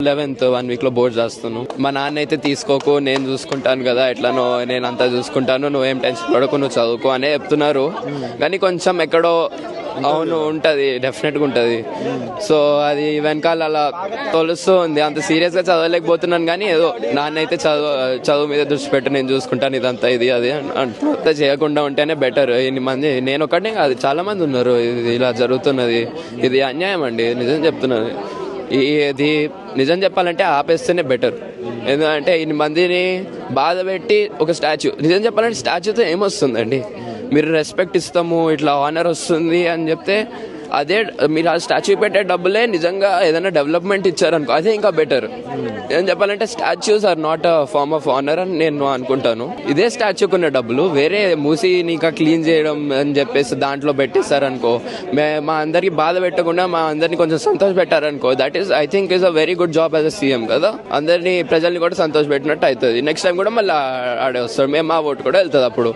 11th 1 week లో boards రాస్తున్నాను. మా నాన్న అయితే తీసుకోకు, నేను చూసుకుంటాను కదా, ఎట్లానో నేను అంతా చూసుకుంటాను, నువ్వేం టెన్షన్ పడకు, నువ్వు చదువుకో అనే చెప్తున్నారు. కానీ కొంచెం ఎక్కడో అవును ఉంటది, డెఫినెట్ గా ఉంటది. సో అది వెనకాల అలా తొలుస్తూ ఉంది. అంత సీరియస్ గా చదవలేకపోతున్నాను, కానీ ఏదో నాన్న అయితే చదువు మీద దృష్టి పెట్టి నేను చూసుకుంటాను, ఇదంతా ఇది అది అంతా చేయకుండా ఉంటేనే బెటర్. ఇన్ని మంది, నేను ఒక్కటే కాదు, చాలా మంది ఉన్నారు ఇది ఇలా జరుగుతున్నది. ఇది అన్యాయం అండి, నిజం చెప్తున్నది. ఇది నిజం చెప్పాలంటే ఆపేస్తేనే బెటర్. ఎందుకంటే ఇన్ని మందిని బాధ పెట్టి ఒక స్టాచ్యూ, నిజం చెప్పాలంటే స్టాచ్యూతో ఏమొస్తుందండి? మీరు రెస్పెక్ట్ ఇస్తాము, ఇట్లా ఆనర్ వస్తుంది అని చెప్తే, అదే మీరు ఆ స్టాచ్యూ పెట్టే డబ్బులే నిజంగా ఏదైనా డెవలప్మెంట్ ఇచ్చారనుకో, అదే ఇంకా బెటర్. ఏం చెప్పాలంటే statues are not a form of honour అని నేను అనుకుంటాను. ఇదే స్టాచ్యూకి ఉన్న డబ్బులు వేరే మూసిని ఇంకా క్లీన్ చేయడం అని చెప్పేసి దాంట్లో పెట్టేస్తారనుకో, మా అందరికి బాధ పెట్టకుండా మా అందరినీ కొంచెం సంతోష పెట్టారనుకో, that is I think is a very good job as a CM కదా. అందరినీ ప్రజల్ని కూడా సంతోష పెట్టినట్టు అవుతుంది. నెక్స్ట్ టైం కూడా మళ్ళీ ఆడే వస్తారు, మేము మా ఓటు కూడా వెళ్తుంది అప్పుడు.